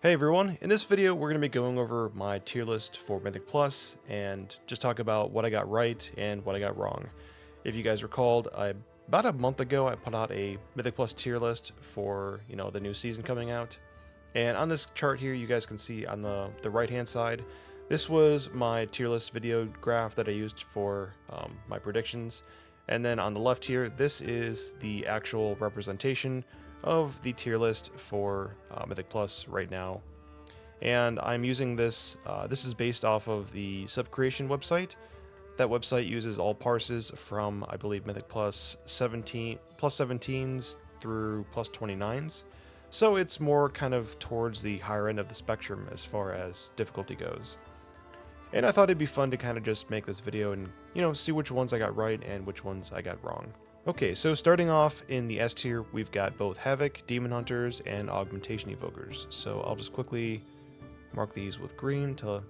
Hey everyone, in this video we're going to be going over my tier list for Mythic Plus and just talk about what I got right and what I got wrong. If you guys recalled, about a month ago I put out a Mythic Plus tier list for, the new season coming out. And on this chart here you guys can see on the right hand side, this was my tier list video graph that I used for my predictions. And then on the left here, this is the actual representation of the tier list for Mythic Plus right now. And I'm using this, this is based off of the sub creation website. That website uses all parses from, I believe, Mythic Plus 17, plus 17s through plus 29s. So it's more kind of towards the higher end of the spectrum as far as difficulty goes. And I thought it'd be fun to kind of just make this video and, see which ones I got right and which ones I got wrong. Okay, so starting off in the S tier, we've got both Havoc, Demon Hunters, and Augmentation Evokers. So I'll just quickly mark these with green to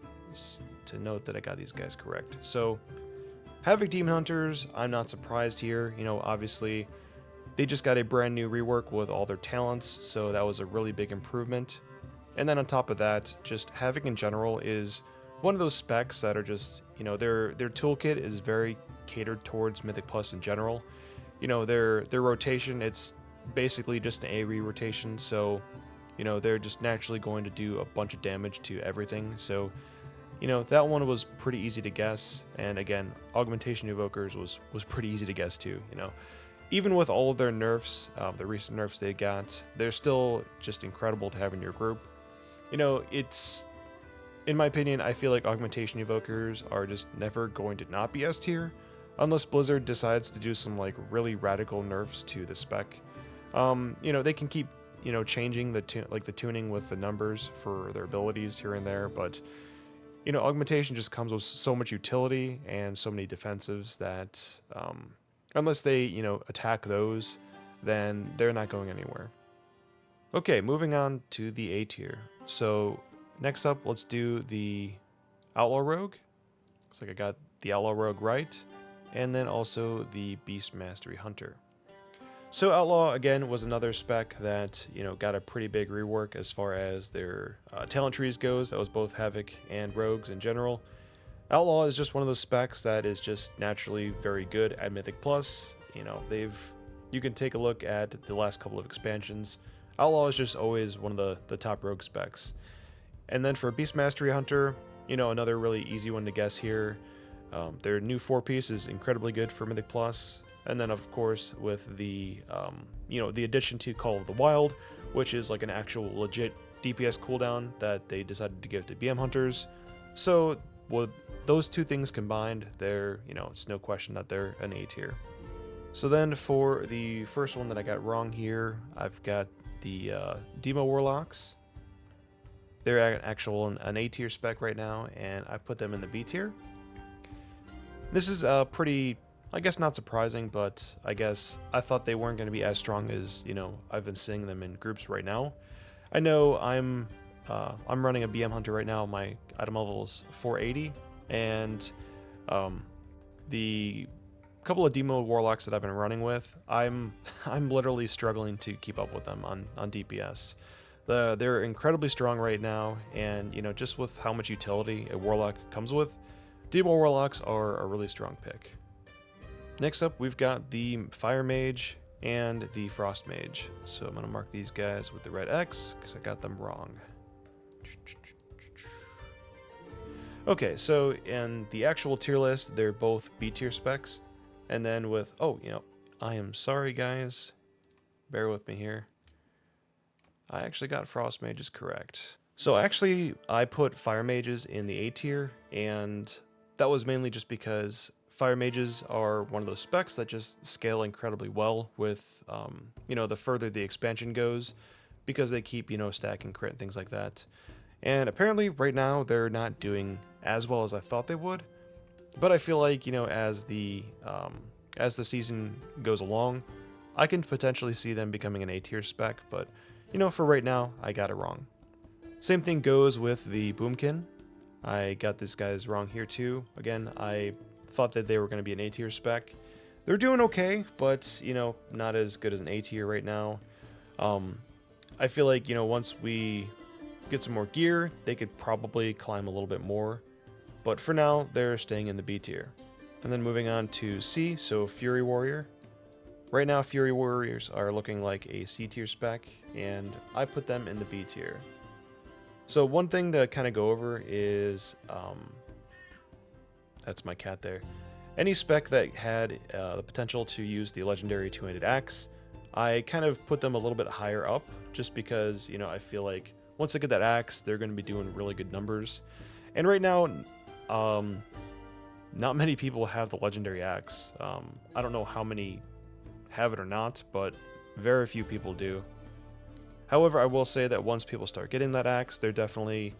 note that I got these guys correct. So Havoc Demon Hunters, I'm not surprised here. Obviously they just got a brand new rework with all their talents, so that was a really big improvement. And then on top of that, just Havoc in general is one of those specs that are just, their toolkit is very catered towards Mythic Plus in general. Their rotation, it's basically just an AoE rotation, so, they're just naturally going to do a bunch of damage to everything. So, that one was pretty easy to guess. And again, Augmentation Evokers was pretty easy to guess too, Even with all of their nerfs, the recent nerfs they got, they're still just incredible to have in your group. It's, in my opinion, I feel like Augmentation Evokers are just never going to not be S tier. Unless Blizzard decides to do some really radical nerfs to the spec. They can keep changing the tuning with the numbers for their abilities here and there, but augmentation just comes with so much utility and so many defensives that unless they attack those, then they're not going anywhere. Okay, moving on to the A tier. So next up, let's do the Outlaw Rogue. Looks like I got the Outlaw Rogue right. And then also the Beast Mastery Hunter. So Outlaw, again, was another spec that, got a pretty big rework as far as their talent trees goes. That was both Havoc and Rogues in general. Outlaw is just one of those specs that is just naturally very good at Mythic Plus. You can take a look at the last couple of expansions. Outlaw is just always one of the top Rogue specs. And then for Beast Mastery Hunter, another really easy one to guess here. Their new 4-piece is incredibly good for Mythic Plus, and then of course with the the addition to Call of the Wild, which is like an actual legit DPS cooldown that they decided to give to BM Hunters. So with those two things combined, they're it's no question that they're an A tier. So then for the first one that I got wrong here, I've got the Demo Warlocks. They're an A tier spec right now, and I put them in the B tier. This is pretty, I guess not surprising, but I guess I thought they weren't going to be as strong as, I've been seeing them in groups right now. I know I'm running a BM Hunter right now. My item level is 480, and the couple of Demo Warlocks that I've been running with, I'm literally struggling to keep up with them on DPS. They're incredibly strong right now, and, just with how much utility a Warlock comes with, Demo Warlocks are a really strong pick. Next up, we've got the Fire Mage and the Frost Mage. So I'm going to mark these guys with the red X because I got them wrong. Okay, so in the actual tier list, they're both B tier specs. And then with, I am sorry guys, bear with me here. I actually got Frost Mages correct. So actually, I put Fire Mages in the A tier, and that was mainly just because Fire Mages are one of those specs that just scale incredibly well with, the further the expansion goes, because they keep, stacking crit and things like that. And apparently right now they're not doing as well as I thought they would, but I feel like, as the season goes along, I can potentially see them becoming an A tier spec, but, for right now, I got it wrong. Same thing goes with the Boomkin. I got these guys wrong here too. Again, I thought that they were going to be an A tier spec. They're doing okay, but, not as good as an A tier right now. I feel like, once we get some more gear, they could probably climb a little bit more. But for now, they're staying in the B tier. And then moving on to C, so Fury Warrior. Right now, Fury Warriors are looking like a C tier spec, and I put them in the B tier. So one thing to kind of go over is, that's my cat there. Any spec that had the potential to use the legendary two-handed axe, I kind of put them a little bit higher up, just because, you know, I feel like once they get that axe, they're going to be doing really good numbers. And right now, not many people have the legendary axe. I don't know how many have it or not, but very few people do. However, I will say that once people start getting that axe, they're definitely,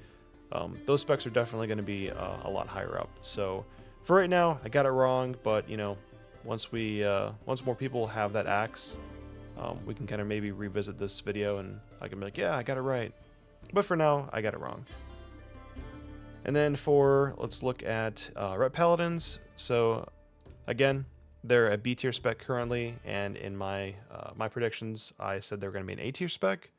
those specs are definitely going to be a lot higher up. So for right now, I got it wrong, but you know, once more people have that axe, we can kind of maybe revisit this video and I can be like, yeah, I got it right. But for now, I got it wrong. And then let's look at Ret Paladins. So again, they're a B tier spec currently, and in my predictions, I said they're going to be an A tier spec.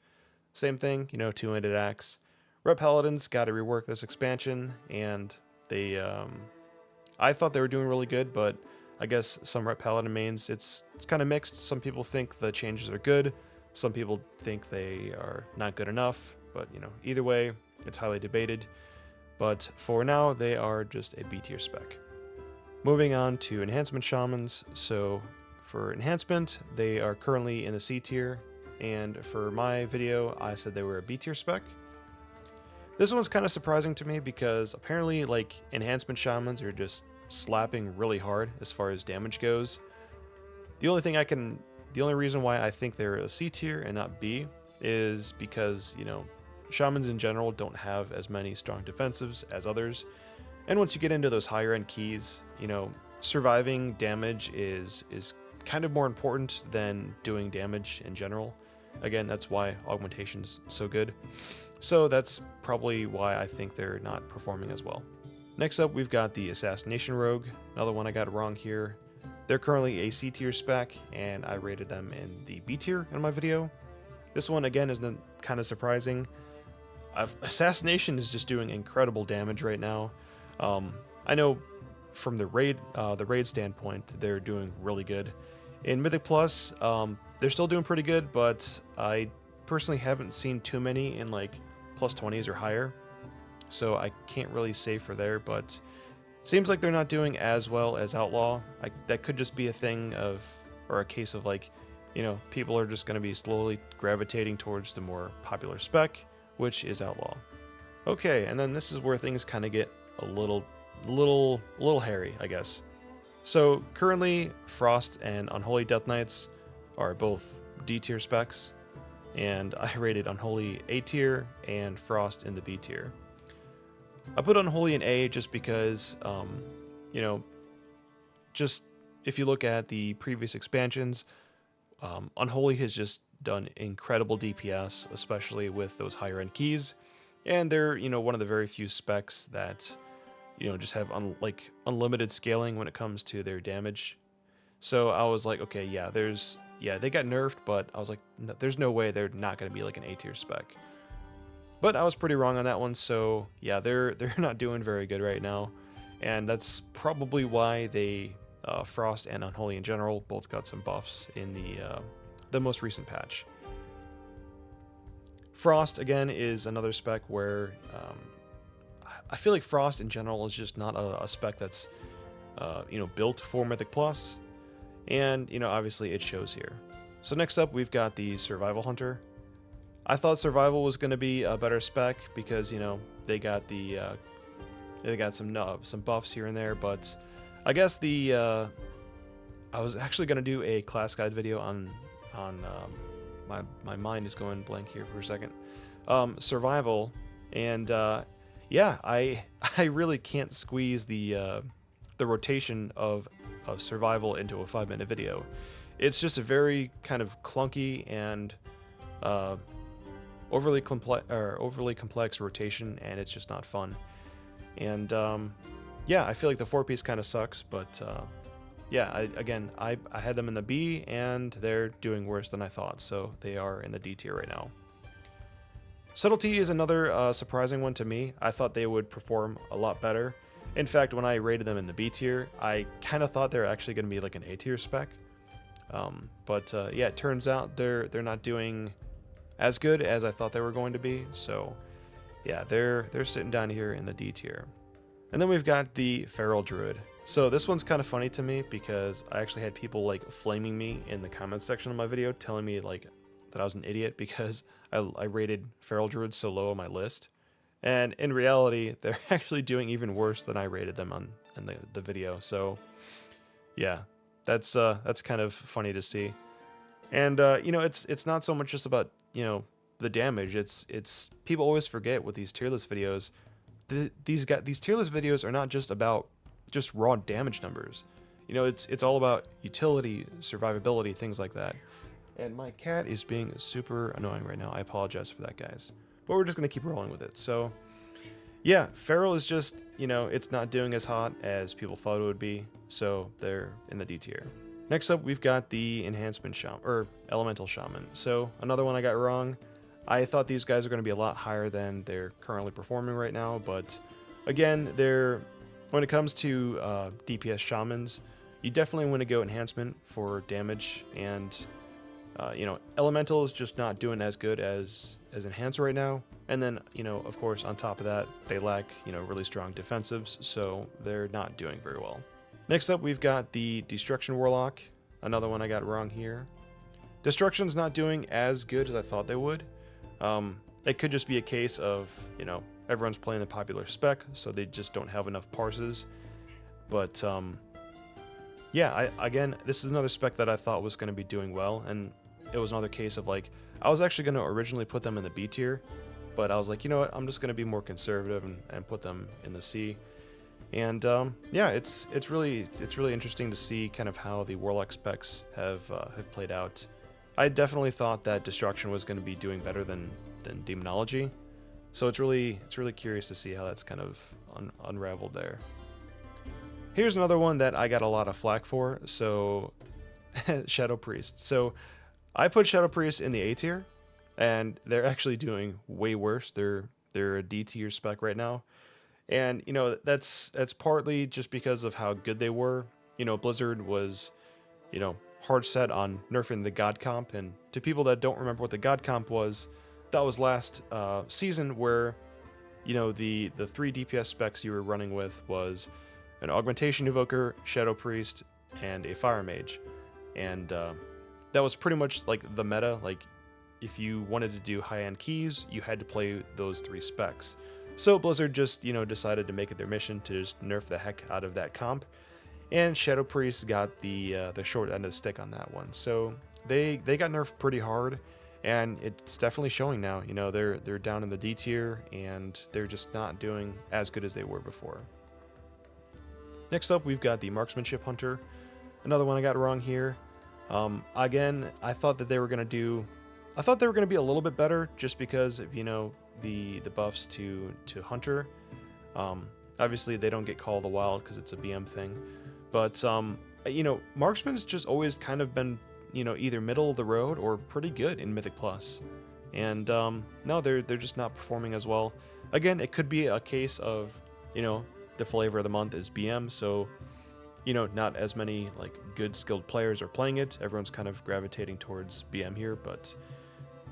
Same thing, you know, two-handed axe. Ret Paladins got to rework this expansion, and they, I thought they were doing really good, but I guess some Ret Paladin mains, it's kind of mixed. Some people think the changes are good. Some people think they are not good enough, but you know, either way, it's highly debated. But for now, they are just a B tier spec. Moving on to Enhancement Shamans. So for Enhancement, they are currently in the C tier, and for my video, I said they were a B tier spec. This one's kind of surprising to me because apparently, like, Enhancement Shamans are just slapping really hard as far as damage goes. The only reason why I think they're a C tier and not B is because, you know, Shamans in general don't have as many strong defensives as others. And once you get into those higher end keys, you know, surviving damage is kind of more important than doing damage in general. Again, that's why augmentation's so good. So that's probably why I think they're not performing as well. Next up, we've got the Assassination Rogue. Another one I got wrong here. They're currently a C tier spec, and I rated them in the B tier in my video. This one, again, is kind of surprising. Assassination is just doing incredible damage right now. I know from the raid standpoint, they're doing really good. In Mythic Plus, they're still doing pretty good, but I personally haven't seen too many in like plus 20s or higher. So I can't really say for there, but it seems like they're not doing as well as Outlaw. That could just be a thing or a case of like, you know, people are just going to be slowly gravitating towards the more popular spec, which is Outlaw. Okay, and then this is where things kind of get a little hairy, I guess. So currently, Frost and Unholy Death Knights are both D tier specs, and I rated Unholy A tier and Frost in the B tier. I put Unholy in A just because, you know, just if you look at the previous expansions, Unholy has just done incredible DPS, especially with those higher end keys, and they're, you know, one of the very few specs that, you know, just have unlimited scaling when it comes to their damage. So I was like, okay, yeah, they got nerfed, but I was like, no, there's no way they're not going to be like an A tier spec. But I was pretty wrong on that one, so yeah, they're not doing very good right now, and that's probably why they Frost and Unholy in general both got some buffs in the most recent patch. Frost again is another spec where I feel like Frost in general is just not a spec that's you know, built for Mythic Plus, and you know, obviously it shows here. So next up, we've got the Survival Hunter. I thought Survival was going to be a better spec because, you know, they got some buffs here and there, but I guess I was actually going to do a class guide video on my mind is going blank here for a second. Survival, and yeah, I really can't squeeze the rotation of Survival into a 5-minute video. It's just a very kind of clunky and overly complex rotation, and it's just not fun. And yeah, I feel like the 4-piece kind of sucks, but yeah, I had them in the B, and they're doing worse than I thought, so they are in the D tier right now. Subtlety is another surprising one to me. I thought they would perform a lot better. In fact, when I rated them in the B tier, I kind of thought they were actually going to be like an A tier spec. But yeah, it turns out they're not doing as good as I thought they were going to be. So yeah, they're sitting down here in the D tier. And then we've got the Feral Druid. So this one's kind of funny to me because I actually had people like flaming me in the comments section of my video, telling me like that I was an idiot because I rated Feral Druids so low on my list. And in reality, they're actually doing even worse than I rated them in the video. So yeah, that's kind of funny to see. And you know, it's not so much just about, you know, the damage. It's people always forget with these tier list videos. These tier list videos are not just about just raw damage numbers. You know, it's all about utility, survivability, things like that. And my cat is being super annoying right now. I apologize for that, guys. But we're just going to keep rolling with it. So, yeah, Feral is just, you know, it's not doing as hot as people thought it would be. So, they're in the D tier. Next up, we've got the Enhancement Shaman, or Elemental Shaman. So, another one I got wrong. I thought these guys are going to be a lot higher than they're currently performing right now. But, again, when it comes to DPS Shamans, you definitely want to go Enhancement for damage. And you know, Elemental is just not doing as good as Enhance right now. And then, you know, of course, on top of that, they lack, you know, really strong defensives, so they're not doing very well. Next up, we've got the Destruction Warlock. Another one I got wrong here. Destruction's not doing as good as I thought they would. It could just be a case of, you know, everyone's playing the popular spec, so they just don't have enough parses. But, yeah, again, this is another spec that I thought was going to be doing well, and it was another case of like, I was actually going to originally put them in the B tier, but I was like, you know what, I'm just going to be more conservative and put them in the C. And yeah, it's really interesting to see kind of how the Warlock specs have played out. I definitely thought that Destruction was going to be doing better than Demonology, so it's really curious to see how that's kind of unraveled there. Here's another one that I got a lot of flack for, so Shadow Priest. So I put Shadow Priest in the A tier, and they're actually doing way worse. They're a D tier spec right now. And, you know, that's partly just because of how good they were. You know, Blizzard was, you know, hard set on nerfing the God comp, and to people that don't remember what the God comp was, that was last season where, you know, the 3 DPS specs you were running with was an Augmentation Evoker, Shadow Priest, and a Fire Mage. And that was pretty much like the meta. Like, if you wanted to do high-end keys, you had to play those 3 specs. So Blizzard just, you know, decided to make it their mission to just nerf the heck out of that comp, and Shadow Priest got the short end of the stick on that one. So they got nerfed pretty hard, and it's definitely showing now. You know, they're down in the D tier, and they're just not doing as good as they were before. Next up, we've got the Marksmanship Hunter. Another one I got wrong here. Again, I thought that they were gonna be a little bit better just because of, you know, the buffs to Hunter. Obviously they don't get Call of the Wild because it's a BM thing, but you know, Marksman's just always kind of been, you know, either middle of the road or pretty good in Mythic Plus, and no, they're just not performing as well. Again, it could be a case of, you know, the flavor of the month is BM, so, you know, not as many like good skilled players are playing it. Everyone's kind of gravitating towards BM here, but,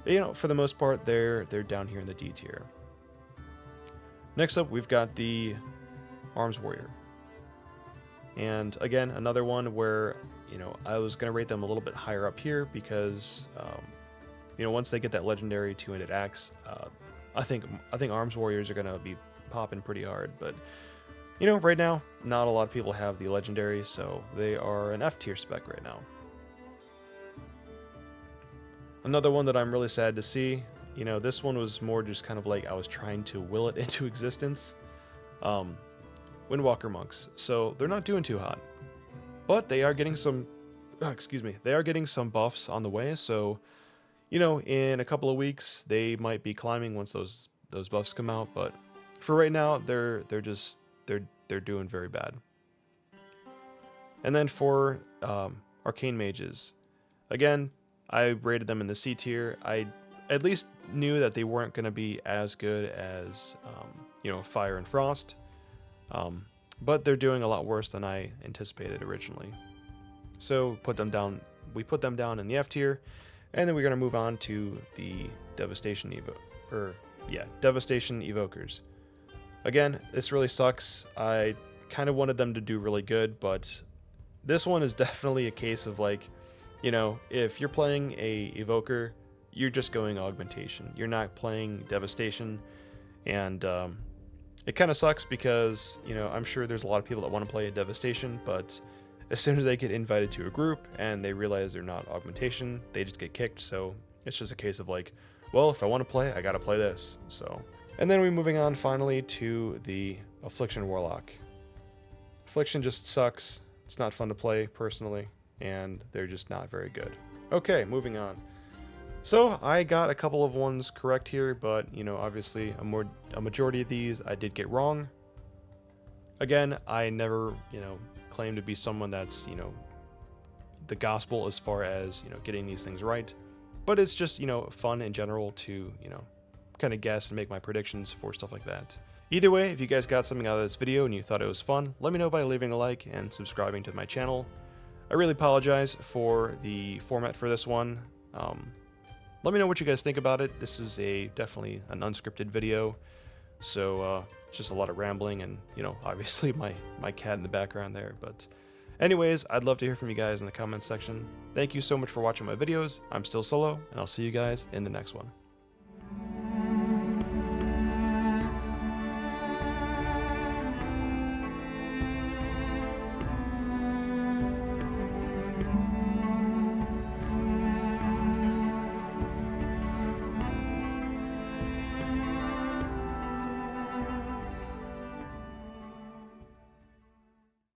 you know, for the most part, they're down here in the D tier. Next up, we've got the Arms Warrior. And again, another one where, you know, I was going to rate them a little bit higher up here because, you know, once they get that legendary 2-handed axe, I think Arms Warriors are going to be popping pretty hard. But, you know, right now, not a lot of people have the legendary, so they are an F tier spec right now. Another one that I'm really sad to see, you know, this one was more just kind of like I was trying to will it into existence. Windwalker Monks. So they're not doing too hot, but they are getting some, they are getting some buffs on the way. So, you know, in a couple of weeks, they might be climbing once those buffs come out. But for right now, they're doing very bad. And then for Arcane Mages, again, I rated them in the C tier. at least knew that they weren't going to be as good as, Fire and Frost. But they're doing a lot worse than I anticipated originally. So we put them down in the F tier, and then we're going to move on to the Devastation Evokers. Again, this really sucks. I kind of wanted them to do really good, but this one is definitely a case of like, if you're playing a Evoker, you're just going Augmentation. You're not playing Devastation, and it kind of sucks because, I'm sure there's a lot of people that want to play a Devastation, but as soon as they get invited to a group and they realize they're not Augmentation, they just get kicked. So it's just a case of like, well, if I want to play, I got to play this. So, and then we're moving on finally to the Affliction Warlock. Affliction just sucks. It's not fun to play personally, and they're just not very good. Okay, moving on. So I got a couple of ones correct here, but obviously a majority of these I did get wrong. Again, I never, claim to be someone that's, the gospel as far as, getting these things right. But it's just, fun in general to, kind of guess and make my predictions for stuff like that. Either way, if you guys got something out of this video and you thought it was fun, let me know by leaving a like and subscribing to my channel. I really apologize for the format for this one. Let me know what you guys think about it. This is definitely an unscripted video, so it's just a lot of rambling and, obviously my cat in the background there. But anyways, I'd love to hear from you guys in the comments section. Thank you so much for watching my videos. I'm still Solo, and I'll see you guys in the next one.